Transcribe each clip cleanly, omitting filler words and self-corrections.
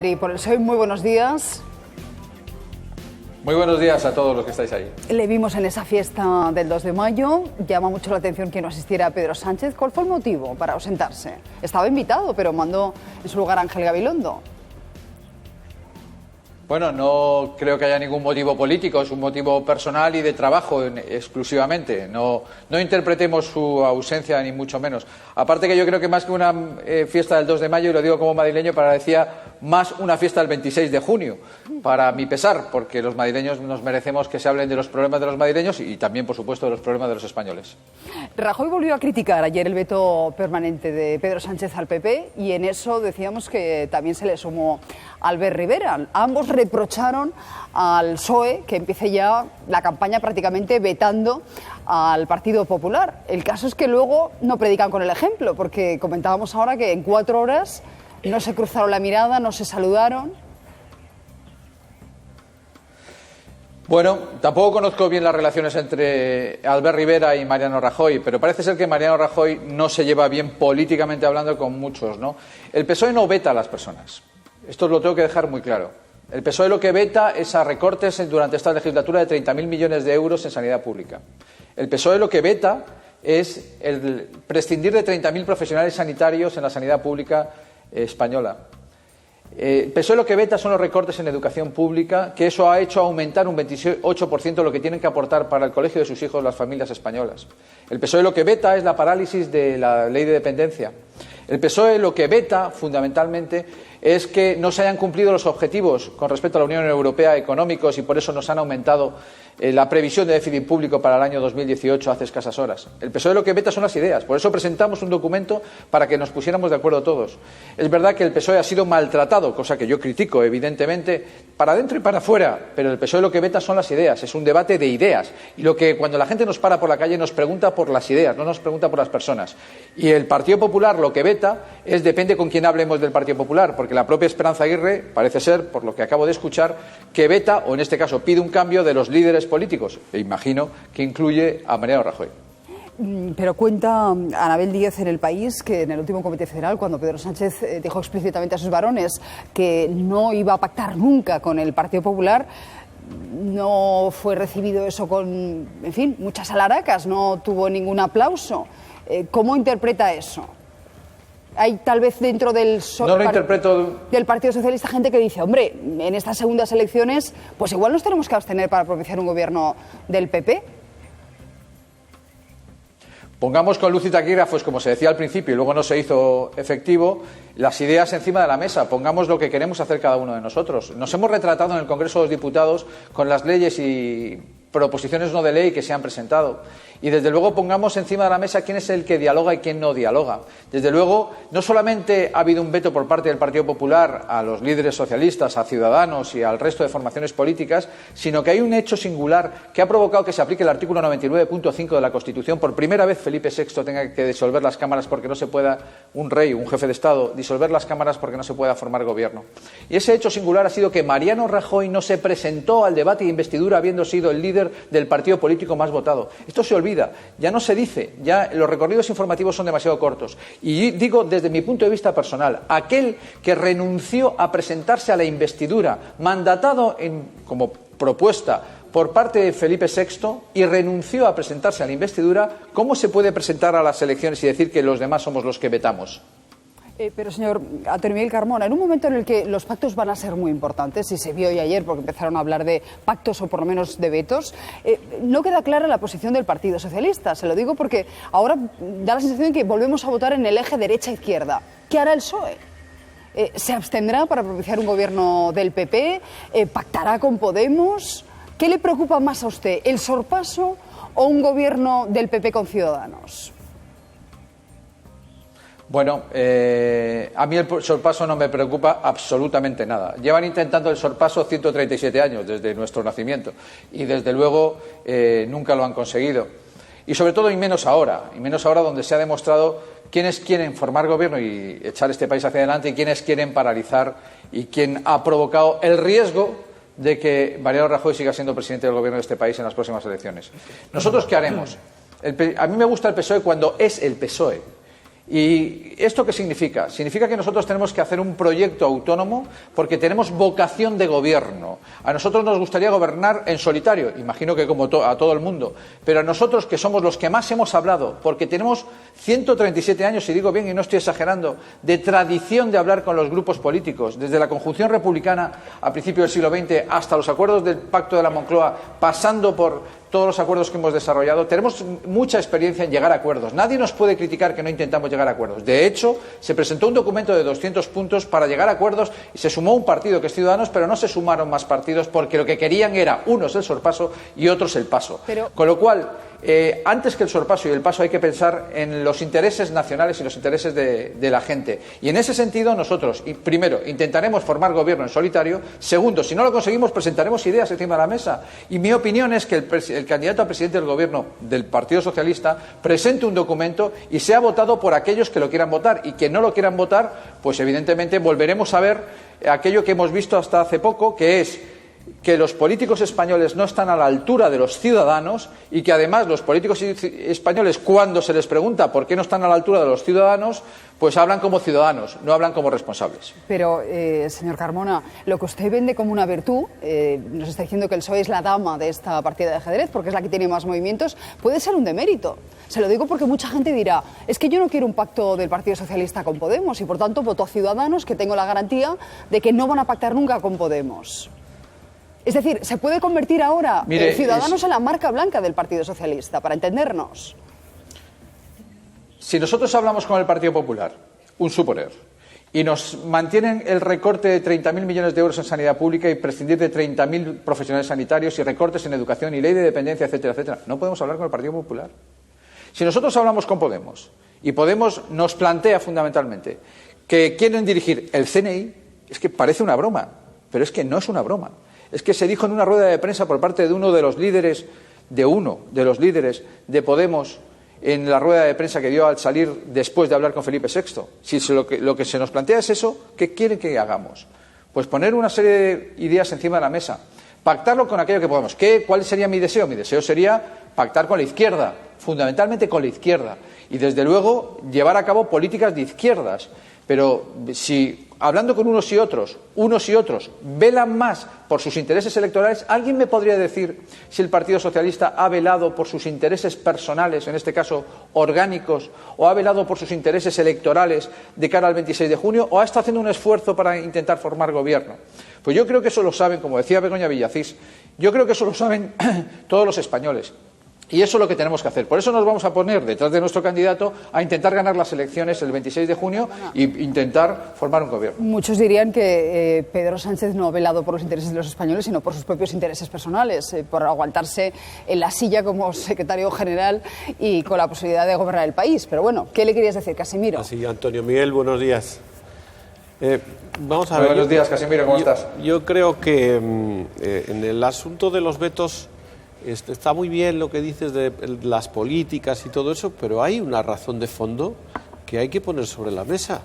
Y por el PSOE, muy buenos días. Muy buenos días a todos los que estáis ahí. Le vimos en esa fiesta del 2 de mayo. Llama mucho la atención que no asistiera Pedro Sánchez. ¿Cuál fue el motivo para ausentarse? Estaba invitado, pero mandó en su lugar a Ángel Gabilondo. Bueno, no creo que haya ningún motivo político, es un motivo personal y de trabajo exclusivamente. No interpretemos su ausencia ni mucho menos. Aparte que yo creo que más que una fiesta del 2 de mayo, y lo digo como madrileño, parecía más una fiesta del 26 de junio, para mi pesar, porque los madrileños nos merecemos que se hablen de los problemas de los madrileños y también, por supuesto, de los problemas de los españoles. Rajoy volvió a criticar ayer el veto permanente de Pedro Sánchez al PP y en eso decíamos que también se le sumó Albert Rivera. Ambos reprocharon al PSOE que empiece ya la campaña prácticamente vetando al Partido Popular. El caso es que luego no predican con el ejemplo, porque comentábamos ahora que en 4 horas no se cruzaron la mirada, no se saludaron. Bueno, tampoco conozco bien las relaciones entre Albert Rivera y Mariano Rajoy, pero parece ser que Mariano Rajoy no se lleva bien políticamente hablando con muchos, ¿no? El PSOE no veta a las personas. Esto lo tengo que dejar muy claro. El PSOE lo que veta es a recortes durante esta legislatura de 30.000 millones de euros en sanidad pública. El PSOE lo que veta es el prescindir de 30.000 profesionales sanitarios en la sanidad pública española. El PSOE lo que veta son los recortes en educación pública, que eso ha hecho aumentar un 28% lo que tienen que aportar para el colegio de sus hijos las familias españolas. El PSOE lo que veta es la parálisis de la ley de dependencia. El PSOE lo que veta, fundamentalmente, es que no se hayan cumplido los objetivos con respecto a la Unión Europea económicos y por eso nos han aumentado la previsión de déficit público para el año 2018 hace escasas horas. El PSOE lo que veta son las ideas. Por eso presentamos un documento para que nos pusiéramos de acuerdo todos. Es verdad que el PSOE ha sido maltratado, cosa que yo critico, evidentemente, para dentro y para afuera, pero el PSOE lo que veta son las ideas. Es un debate de ideas. Y lo que cuando la gente nos para por la calle nos pregunta por las ideas, no nos pregunta por las personas. Y el Partido Popular lo que veta es, depende con quién hablemos del Partido Popular, porque la propia Esperanza Aguirre parece ser, por lo que acabo de escuchar, que veta, o en este caso pide un cambio de los líderes políticos, e imagino que incluye a Mariano Rajoy. Pero cuenta Anabel Díez en El País que en el último Comité Federal, cuando Pedro Sánchez dijo explícitamente a sus varones que no iba a pactar nunca con el Partido Popular, no fue recibido eso con, en fin, muchas alaracas, no tuvo ningún aplauso. ¿Cómo interpreta eso? Hay tal vez dentro del Partido Socialista gente que dice, hombre, en estas segundas elecciones, pues igual nos tenemos que abstener para propiciar un gobierno del PP. Pongamos con luz y taquígrafos, como se decía al principio y luego no se hizo efectivo, las ideas encima de la mesa. Pongamos lo que queremos hacer cada uno de nosotros. Nos hemos retratado en el Congreso de los Diputados con las leyes y proposiciones no de ley que se han presentado. Y desde luego pongamos encima de la mesa quién es el que dialoga y quién no dialoga. Desde luego, no solamente ha habido un veto por parte del Partido Popular a los líderes socialistas, a Ciudadanos y al resto de formaciones políticas, sino que hay un hecho singular que ha provocado que se aplique el artículo 99.5 de la Constitución. Por primera vez Felipe VI tenga que disolver las cámaras porque no se pueda, un rey, un jefe de Estado, disolver las cámaras porque no se pueda formar gobierno. Y ese hecho singular ha sido que Mariano Rajoy no se presentó al debate de investidura habiendo sido el líder del partido político más votado. Esto se olvida, ya no se dice, ya los recorridos informativos son demasiado cortos. Y digo desde mi punto de vista personal, aquel que renunció a presentarse a la investidura, mandatado como propuesta por parte de Felipe VI y renunció a presentarse a la investidura, ¿cómo se puede presentar a las elecciones y decir que los demás somos los que vetamos? Pero, señor Antonio Miguel Carmona, en un momento en el que los pactos van a ser muy importantes, y se vio hoy ayer porque empezaron a hablar de pactos o por lo menos de vetos, no queda clara la posición del Partido Socialista. Se lo digo porque ahora da la sensación de que volvemos a votar en el eje derecha-izquierda. ¿Qué hará el PSOE? ¿Se abstendrá para propiciar un gobierno del PP? ¿Pactará con Podemos? ¿Qué le preocupa más a usted, el sorpaso o un gobierno del PP con Ciudadanos? Bueno, a mí el sorpaso no me preocupa absolutamente nada. Llevan intentando el sorpaso 137 años desde nuestro nacimiento y desde luego nunca lo han conseguido. Y sobre todo y menos ahora donde se ha demostrado quiénes quieren formar gobierno y echar este país hacia adelante y quiénes quieren paralizar y quién ha provocado el riesgo de que Mariano Rajoy siga siendo presidente del gobierno de este país en las próximas elecciones. ¿Nosotros qué haremos? A mí me gusta el PSOE cuando es el PSOE. ¿Y esto qué significa? Significa que nosotros tenemos que hacer un proyecto autónomo porque tenemos vocación de gobierno. A nosotros nos gustaría gobernar en solitario, imagino que como a todo el mundo, pero a nosotros, que somos los que más hemos hablado, porque tenemos 137 años, si digo bien y no estoy exagerando, de tradición de hablar con los grupos políticos, desde la conjunción republicana a principios del siglo XX hasta los acuerdos del Pacto de la Moncloa, pasando por todos los acuerdos que hemos desarrollado, tenemos mucha experiencia en llegar a acuerdos. Nadie nos puede criticar que no intentamos llegar a acuerdos. De hecho, se presentó un documento de 200 puntos para llegar a acuerdos y se sumó un partido que es Ciudadanos, pero no se sumaron más partidos porque lo que querían era, unos el sorpaso y otros el paso. Con lo cual, antes que el sorpaso y el paso hay que pensar en los intereses nacionales y los intereses de la gente. Y en ese sentido nosotros, primero, intentaremos formar gobierno en solitario. Segundo, si no lo conseguimos, presentaremos ideas encima de la mesa. Y mi opinión es que el candidato a presidente del gobierno del Partido Socialista presente un documento y sea votado por aquellos que lo quieran votar, y que no lo quieran votar, pues evidentemente volveremos a ver aquello que hemos visto hasta hace poco, que es que los políticos españoles no están a la altura de los ciudadanos, y que además los políticos españoles, cuando se les pregunta por qué no están a la altura de los ciudadanos, pues hablan como ciudadanos, no hablan como responsables. Pero, señor Carmona, lo que usted vende como una virtud, nos está diciendo que el PSOE es la dama de esta partida de ajedrez porque es la que tiene más movimientos, puede ser un demérito. Se lo digo porque mucha gente dirá, es que yo no quiero un pacto del Partido Socialista con Podemos y por tanto voto a Ciudadanos, que tengo la garantía de que no van a pactar nunca con Podemos. Es decir, ¿se puede convertir ahora Ciudadanos en la marca blanca del Partido Socialista, para entendernos? Si nosotros hablamos con el Partido Popular, un suponer, y nos mantienen el recorte de 30.000 millones de euros en sanidad pública y prescindir de 30.000 profesionales sanitarios y recortes en educación y ley de dependencia, etcétera, etcétera, no podemos hablar con el Partido Popular. Si nosotros hablamos con Podemos, y Podemos nos plantea fundamentalmente que quieren dirigir el CNI, es que parece una broma, pero es que no es una broma. Es que se dijo en una rueda de prensa por parte de uno de los líderes de Podemos, en la rueda de prensa que dio al salir después de hablar con Felipe VI. Si lo que se nos plantea es eso, ¿qué quieren que hagamos? Pues poner una serie de ideas encima de la mesa, pactarlo con aquello que podamos. ¿Cuál sería mi deseo? Mi deseo sería pactar con la izquierda, fundamentalmente con la izquierda, y desde luego llevar a cabo políticas de izquierdas. Pero si hablando con unos y otros velan más por sus intereses electorales, ¿alguien me podría decir si el Partido Socialista ha velado por sus intereses personales, en este caso orgánicos, o ha velado por sus intereses electorales de cara al 26 de junio, o ha estado haciendo un esfuerzo para intentar formar gobierno? Pues yo creo que eso lo saben, como decía Begoña Villacís, yo creo que eso lo saben todos los españoles. Y eso es lo que tenemos que hacer. Por eso nos vamos a poner detrás de nuestro candidato a intentar ganar las elecciones el 26 de junio e intentar formar un gobierno. Muchos dirían que Pedro Sánchez no ha velado por los intereses de los españoles, sino por sus propios intereses personales, por aguantarse en la silla como secretario general y con la posibilidad de gobernar el país. Pero bueno, ¿qué le querías decir, Casimiro? Así, Antonio Miguel, buenos días. Vamos a ver. Buenos días, Casimiro, ¿cómo estás? Yo creo que en el asunto de los vetos está muy bien lo que dices de las políticas y todo eso, pero hay una razón de fondo que hay que poner sobre la mesa,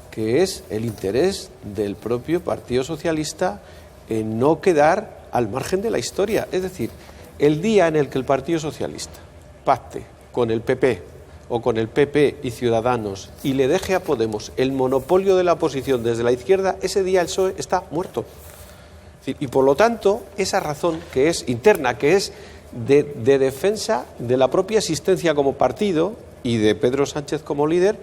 que es el interés del propio Partido Socialista en no quedar al margen de la historia. Es decir, el día en el que el Partido Socialista pacte con el PP o con el PP y Ciudadanos y le deje a Podemos el monopolio de la oposición desde la izquierda, ese día el PSOE está muerto. Y por lo tanto, esa razón que es interna, que es de defensa de la propia existencia como partido y de Pedro Sánchez como líder,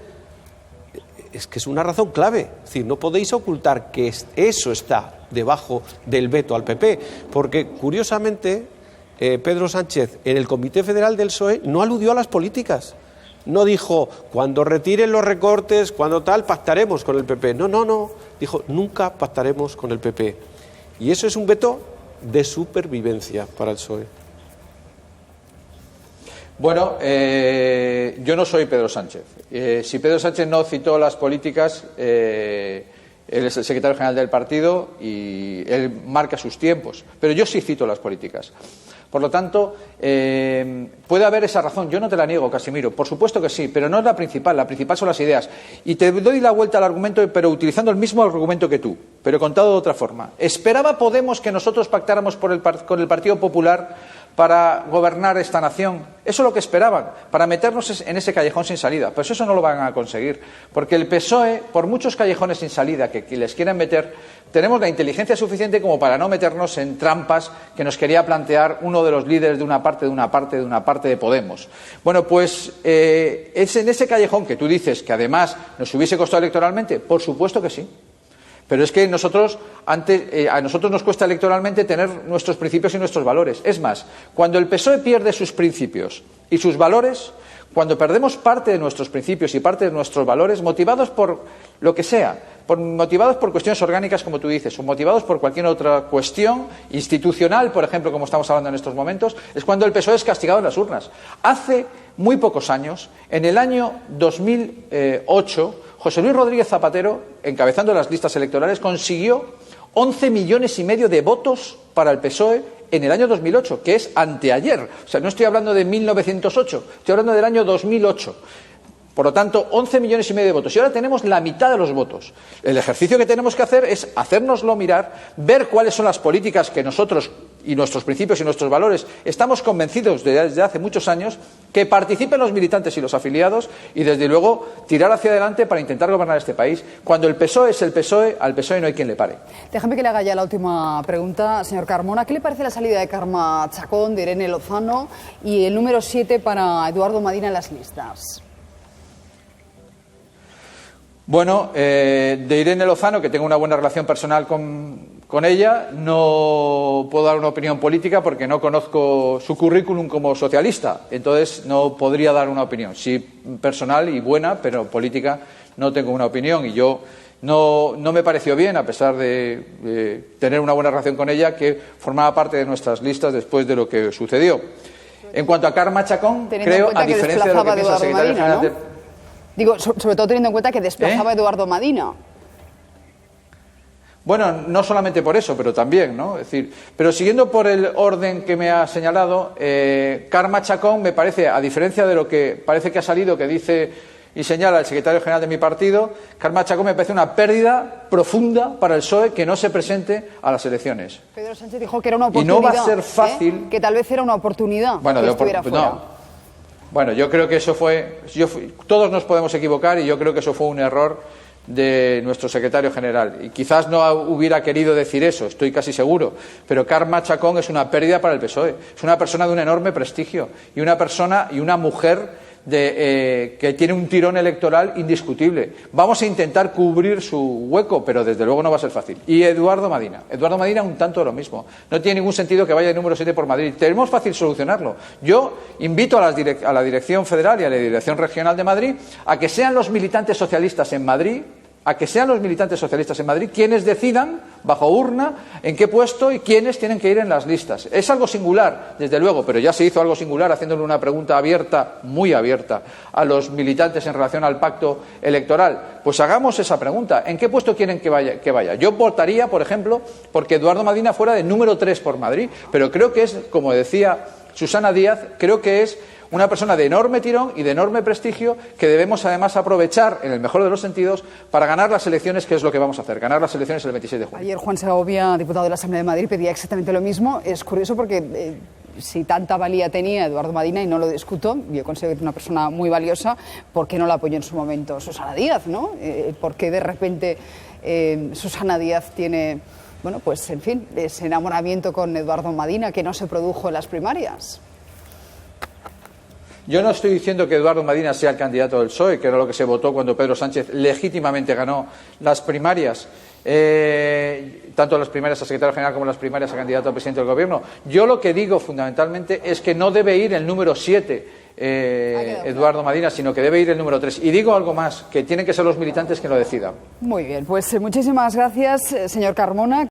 es que es una razón clave. Es decir, no podéis ocultar que eso está debajo del veto al PP, porque curiosamente Pedro Sánchez en el Comité Federal del PSOE no aludió a las políticas. No dijo, cuando retiren los recortes, cuando tal, pactaremos con el PP. No. Dijo, nunca pactaremos con el PP. Y eso es un veto de supervivencia para el PSOE. Bueno, yo no soy Pedro Sánchez. Si Pedro Sánchez no citó las políticas, él es el secretario general del partido y él marca sus tiempos. Pero yo sí cito las políticas. Por lo tanto, puede haber esa razón. Yo no te la niego, Casimiro. Por supuesto que sí, pero no es la principal. La principal son las ideas. Y te doy la vuelta al argumento, pero utilizando el mismo argumento que tú, pero contado de otra forma. ¿Esperaba Podemos que nosotros pactáramos con el Partido Popular para gobernar esta nación? Eso es lo que esperaban, para meternos en ese callejón sin salida. Pues eso no lo van a conseguir, porque el PSOE, por muchos callejones sin salida que les quieran meter, tenemos la inteligencia suficiente como para no meternos en trampas que nos quería plantear uno de los líderes de una parte de Podemos. Bueno, pues es en ese callejón que tú dices que además nos hubiese costado electoralmente. Por supuesto que sí. Pero es que a nosotros nos cuesta electoralmente tener nuestros principios y nuestros valores. Es más, cuando el PSOE pierde sus principios y sus valores, cuando perdemos parte de nuestros principios y parte de nuestros valores, motivados por lo que sea, motivados por cuestiones orgánicas, como tú dices, o motivados por cualquier otra cuestión institucional, por ejemplo, como estamos hablando en estos momentos, es cuando el PSOE es castigado en las urnas. Hace muy pocos años, en el año 2008, José Luis Rodríguez Zapatero, encabezando las listas electorales, consiguió 11,5 millones de votos para el PSOE en el año 2008, que es anteayer. O sea, no estoy hablando de 1908, estoy hablando del año 2008. Por lo tanto, 11,5 millones de votos. Y ahora tenemos la mitad de los votos. El ejercicio que tenemos que hacer es hacérnoslo mirar, ver cuáles son las políticas que nosotros y nuestros principios y nuestros valores estamos convencidos desde hace muchos años, que participen los militantes y los afiliados y, desde luego, tirar hacia adelante para intentar gobernar este país. Cuando el PSOE es el PSOE, al PSOE no hay quien le pare. Déjame que le haga ya la última pregunta, señor Carmona. ¿Qué le parece la salida de Carme Chacón, de Irene Lozano y el número 7 para Eduardo Madina en las listas? Bueno, de Irene Lozano, que tengo una buena relación personal con ella, no puedo dar una opinión política porque no conozco su currículum como socialista. Entonces no podría dar una opinión. Sí, personal y buena, pero política no tengo una opinión. Y yo no me pareció bien, a pesar de tener una buena relación con ella, que formaba parte de nuestras listas después de lo que sucedió. En cuanto a Carme Chacón, creo, a diferencia de lo que piensa el secretario general de... Digo, sobre todo teniendo en cuenta que desplazaba a Eduardo Madina. Bueno, no solamente por eso, pero también, ¿no? Es decir, pero siguiendo por el orden que me ha señalado, Carme Chacón me parece, a diferencia de lo que parece que ha salido, que dice y señala el secretario general de mi partido, Carme Chacón me parece una pérdida profunda para el PSOE que no se presente a las elecciones. Pedro Sánchez dijo que era una oportunidad. Y no va a ser fácil. Que tal vez era una oportunidad. Bueno, que estuviera fuera. No. Bueno, yo creo que eso fue... todos nos podemos equivocar y yo creo que eso fue un error de nuestro secretario general. Y quizás no hubiera querido decir eso, estoy casi seguro. Pero Carme Chacón es una pérdida para el PSOE. Es una persona de un enorme prestigio y una persona y una mujer que tiene un tirón electoral indiscutible. Vamos a intentar cubrir su hueco, pero desde luego no va a ser fácil. Y Eduardo Madina un tanto de lo mismo. No tiene ningún sentido que vaya el número 7 por Madrid. Tenemos fácil solucionarlo. Yo invito a la Dirección Federal y a la Dirección Regional de Madrid a que sean los militantes socialistas en Madrid quienes decidan, bajo urna, en qué puesto y quiénes tienen que ir en las listas. Es algo singular, desde luego, pero ya se hizo algo singular haciéndole una pregunta abierta, muy abierta, a los militantes en relación al pacto electoral. Pues hagamos esa pregunta. ¿En qué puesto quieren que vaya? Yo votaría, por ejemplo, porque Eduardo Madina fuera de número 3 por Madrid, pero creo que es, como decía Susana Díaz, creo que es una persona de enorme tirón y de enorme prestigio que debemos además aprovechar, en el mejor de los sentidos, para ganar las elecciones, que es lo que vamos a hacer, ganar las elecciones el 26 de junio. Ayer Juan Segovia, diputado de la Asamblea de Madrid, pedía exactamente lo mismo. Es curioso porque si tanta valía tenía Eduardo Madina, y no lo discuto, yo considero que es una persona muy valiosa, ¿por qué no la apoyó en su momento Susana Díaz, ¿no? ¿Por qué de repente Susana Díaz tiene, bueno, pues en fin, ese enamoramiento con Eduardo Madina que no se produjo en las primarias? Yo no estoy diciendo que Eduardo Madina sea el candidato del PSOE, que era lo que se votó cuando Pedro Sánchez legítimamente ganó las primarias, tanto las primarias a secretario general como las primarias a candidato a presidente del Gobierno. Yo lo que digo fundamentalmente es que no debe ir el número 7, Eduardo Madina, sino que debe ir el número 3. Y digo algo más, que tienen que ser los militantes quien lo decidan. Muy bien, pues muchísimas gracias, señor Carmona.